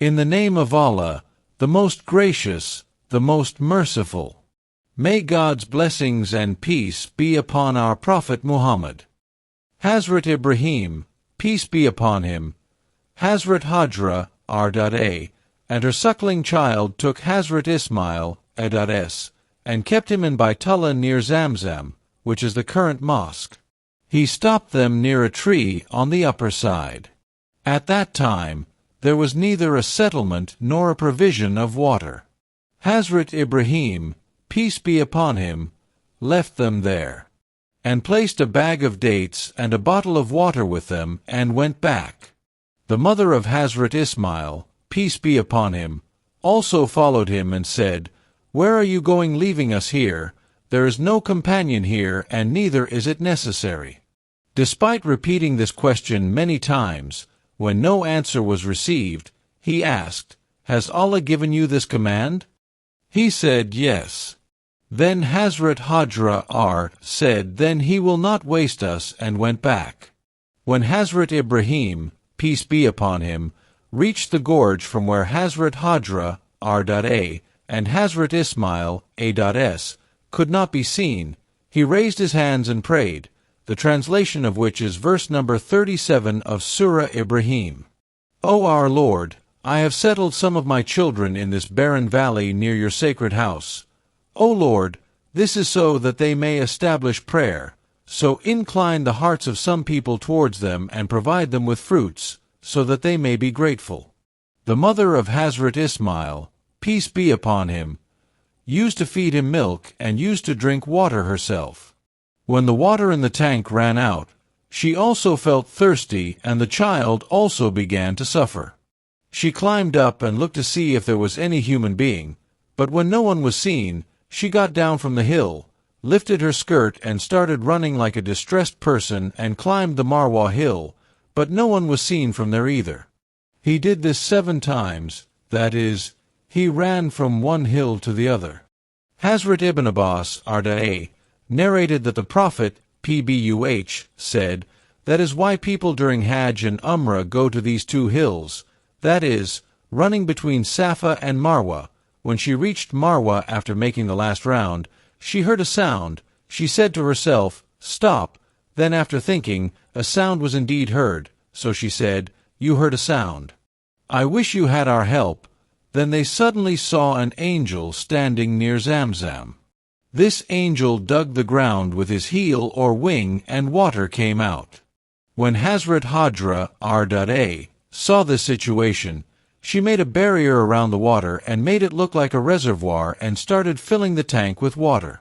In the name of Allah, the most gracious, the most merciful. May God's blessings and peace be upon our Prophet Muhammad. Hazrat Ibrahim, peace be upon him, Hazrat Hajra, R.A., and her suckling child took Hazrat Ismail, A.S., and kept him in Baitullah near Zamzam, which is the current mosque. He stopped them near a tree on the upper side. At that time, there was neither a settlement nor a provision of water. Hazrat Ibrahim, peace be upon him, left them there, and placed a bag of dates and a bottle of water with them, and went back. The mother of Hazrat Ismail, peace be upon him, also followed him and said, "Where are you going leaving us here? There is no companion here, and neither is it necessary." Despite repeating this question many times, when no answer was received, he asked, "Has Allah given you this command?" He said, "Yes." Then Hazrat Hajra R. said, "Then he will not waste us," and went back. When Hazrat Ibrahim, peace be upon him, reached the gorge from where Hazrat Hajra R.A. and Hazrat Ismail A.S. could not be seen, he raised his hands and prayed, the translation of which is verse number 37 of Surah Ibrahim. "O our Lord, I have settled some of my children in this barren valley near your sacred house. O Lord, this is so that they may establish prayer, so incline the hearts of some people towards them and provide them with fruits, so that they may be grateful." The mother of Hazrat Ismail, peace be upon him, used to feed him milk and used to drink water herself. When the water in the tank ran out, she also felt thirsty, and the child also began to suffer. She climbed up and looked to see if there was any human being, but when no one was seen, she got down from the hill, lifted her skirt and started running like a distressed person and climbed the Marwa hill, but no one was seen from there either. He did this 7 times, that is, he ran from one hill to the other. Hazrat Ibn Abbas, R.A., narrated that the Prophet, Pbuh, said, "That is why people during Hajj and Umrah go to these 2 hills, that is, running between Safa and Marwa. When she reached Marwa after making the last round, she heard a sound. She said to herself, 'Stop.' Then after thinking, a sound was indeed heard, so she said, 'You heard a sound. I wish you had our help.' Then they suddenly saw an angel standing near Zamzam. This angel dug the ground with his heel or wing, and water came out. When Hazrat Hajra R.A. saw this situation, she made a barrier around the water and made it look like a reservoir and started filling the tank with water.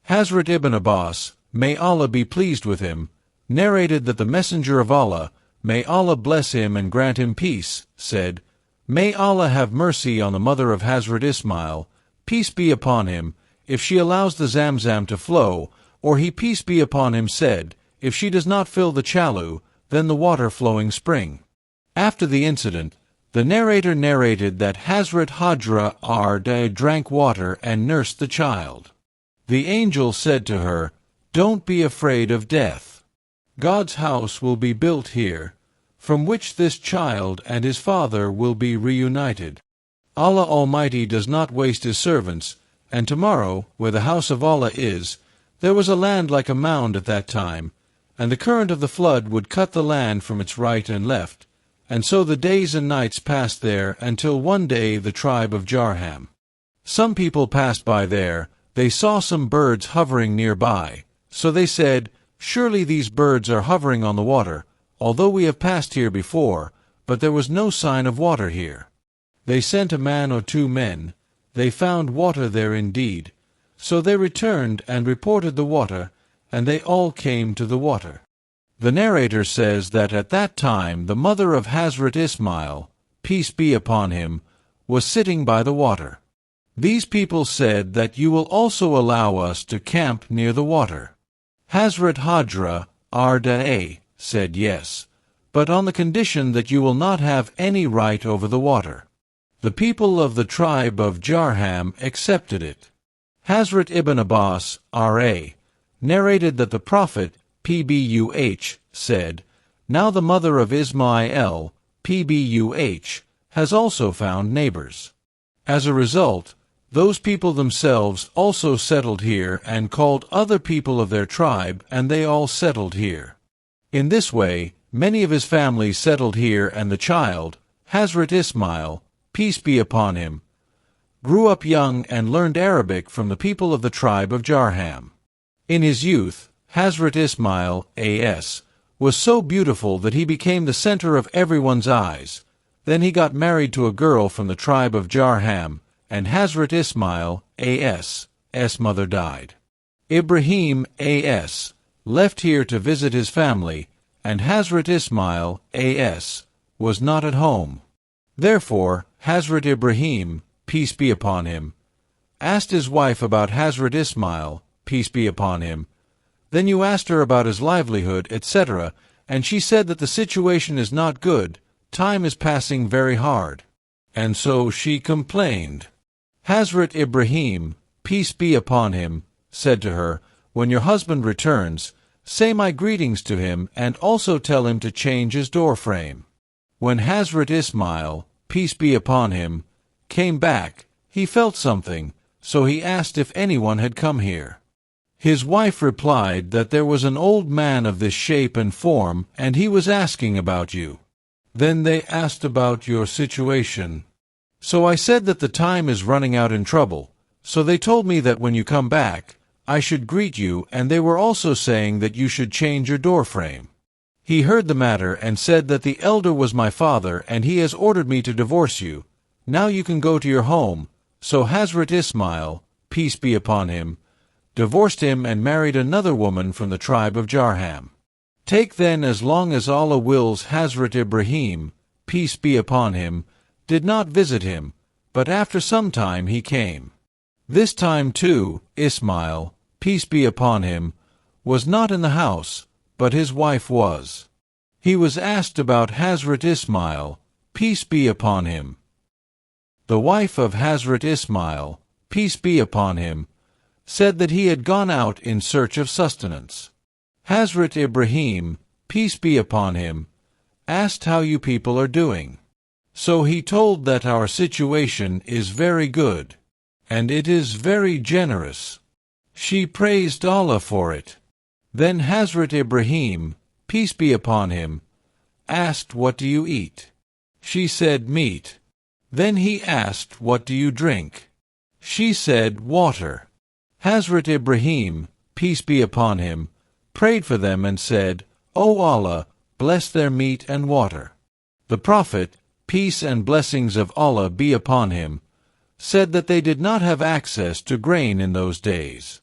Hazrat Ibn Abbas, may Allah be pleased with him, narrated that the Messenger of Allah, may Allah bless him and grant him peace, said, "May Allah have mercy on the mother of Hazrat Ismail, peace be upon him, if she allows the Zamzam to flow," or he, peace be upon him, said, "If she does not fill the chalu, then the water-flowing spring." After the incident, the narrator narrated that Hazrat Hajra R.A. drank water and nursed the child. The angel said to her, "Don't be afraid of death. God's house will be built here, from which this child and his father will be reunited. Allah Almighty does not waste His servants, and tomorrow, where the house of Allah is, there was a land like a mound at that time, and the current of the flood would cut the land from its right and left, and so the days and nights passed there until one day the tribe of Jarham. Some people passed by there, they saw some birds hovering nearby, so they said, 'Surely these birds are hovering on the water, although we have passed here before, but there was no sign of water here.' They sent a man or 2 men. They found water there indeed. So they returned and reported the water, and they all came to the water." The narrator says that at that time the mother of Hazrat Ismail, peace be upon him, was sitting by the water. These people said that you will also allow us to camp near the water. Hazrat Hajra R.A. said yes, but on the condition that you will not have any right over the water. The people of the tribe of Jarham accepted it. Hazrat Ibn Abbas R.A. narrated that the Prophet Pbuh said, "Now the mother of Ismail Pbuh has also found neighbors. As a result, those people themselves also settled here and called other people of their tribe, and they all settled here. In this way, many of his family settled here, and the child, Hazrat Ismail, peace be upon him, grew up young and learned Arabic from the people of the tribe of Jarham. In his youth, Hazrat Ismail A.S. was so beautiful that he became the center of everyone's eyes. Then he got married to a girl from the tribe of Jarham, and Hazrat Ismail A.S.'s mother died. Ibrahim A.S. left here to visit his family, and Hazrat Ismail A.S. was not at home. Therefore, Hazrat Ibrahim, peace be upon him, asked his wife about Hazrat Ismail, peace be upon him. Then you asked her about his livelihood, etc., and she said that the situation is not good, time is passing very hard. And so she complained. Hazrat Ibrahim, peace be upon him, said to her, when your husband returns, say my greetings to him and also tell him to change his door frame. When Hazrat Ismail, peace be upon him, came back, he felt something, so he asked if anyone had come here. His wife replied that there was an old man of this shape and form, and he was asking about you. Then they asked about your situation. So I said that the time is running out in trouble, so they told me that when you come back, I should greet you, and they were also saying that you should change your door frame. He heard the matter and said that the elder was my father, and he has ordered me to divorce you. Now you can go to your home. So Hazrat Ismail, peace be upon him, divorced him and married another woman from the tribe of Jarham. Take then as long as Allah wills. Hazrat Ibrahim, peace be upon him, did not visit him, but after some time he came. This time too, Ismail, peace be upon him, was not in the house, but his wife was. He was asked about Hazrat Ismail, peace be upon him. The wife of Hazrat Ismail, peace be upon him, said that he had gone out in search of sustenance. Hazrat Ibrahim, peace be upon him, asked how you people are doing. So he told that our situation is very good, and it is very generous. She praised Allah for it. Then Hazrat Ibrahim, peace be upon him, asked, what do you eat? She said, meat. Then he asked, what do you drink? She said, water. Hazrat Ibrahim, peace be upon him, prayed for them and said, O Allah, bless their meat and water. The Prophet, peace and blessings of Allah be upon him, said that they did not have access to grain in those days.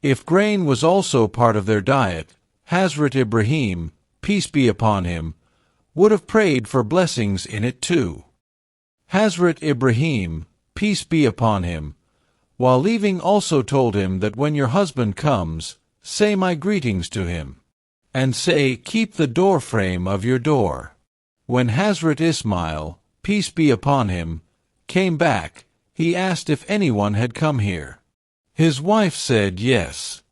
If grain was also part of their diet, Hazrat Ibrahim, peace be upon him, would have prayed for blessings in it too. Hazrat Ibrahim, peace be upon him, while leaving also told him that when your husband comes, say my greetings to him, and say, keep the door frame of your door. When Hazrat Ismail, peace be upon him, came back, he asked if anyone had come here. His wife said yes.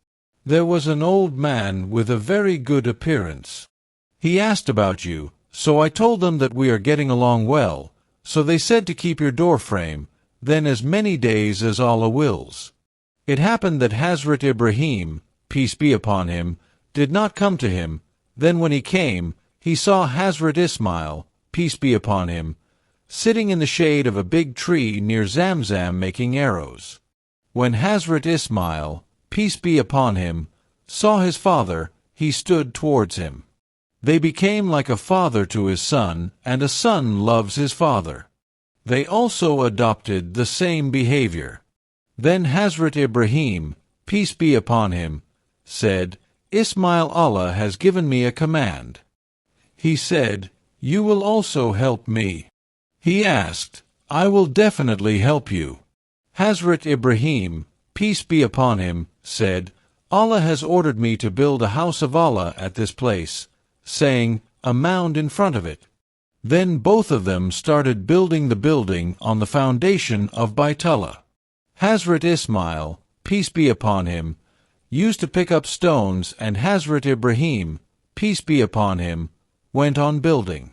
There was an old man with a very good appearance. He asked about you, so I told them that we are getting along well, so they said to keep your door frame, then as many days as Allah wills. It happened that Hazrat Ibrahim, peace be upon him, did not come to him. Then when he came, he saw Hazrat Ismail, peace be upon him, sitting in the shade of a big tree near Zamzam making arrows. When Hazrat Ismail, peace be upon him, saw his father, he stood towards him. They became like a father to his son, and a son loves his father. They also adopted the same behavior. Then Hazrat Ibrahim, peace be upon him, said, Ismail, Allah has given me a command. He said, you will also help me. He asked, I will definitely help you. Hazrat Ibrahim, peace be upon him, said, Allah has ordered me to build a house of Allah at this place, saying, a mound in front of it. Then both of them started building the building on the foundation of Baitullah. Hazrat Ismail, peace be upon him, used to pick up stones, and Hazrat Ibrahim, peace be upon him, went on building.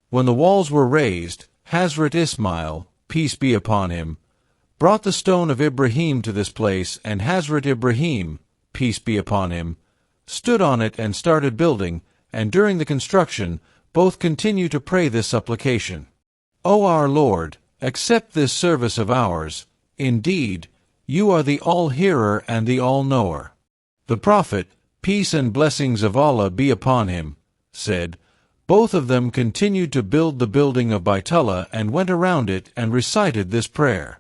When the walls were raised, Hazrat Ismail, peace be upon him, brought the stone of Ibrahim to this place, and Hazrat Ibrahim, peace be upon him, stood on it and started building, and during the construction, both continue to pray this supplication. O our Lord, accept this service of ours. Indeed, you are the All-Hearer and the All-Knower. The Prophet, peace and blessings of Allah be upon him, said, both of them continued to build the building of Baitullah and went around it and recited this prayer.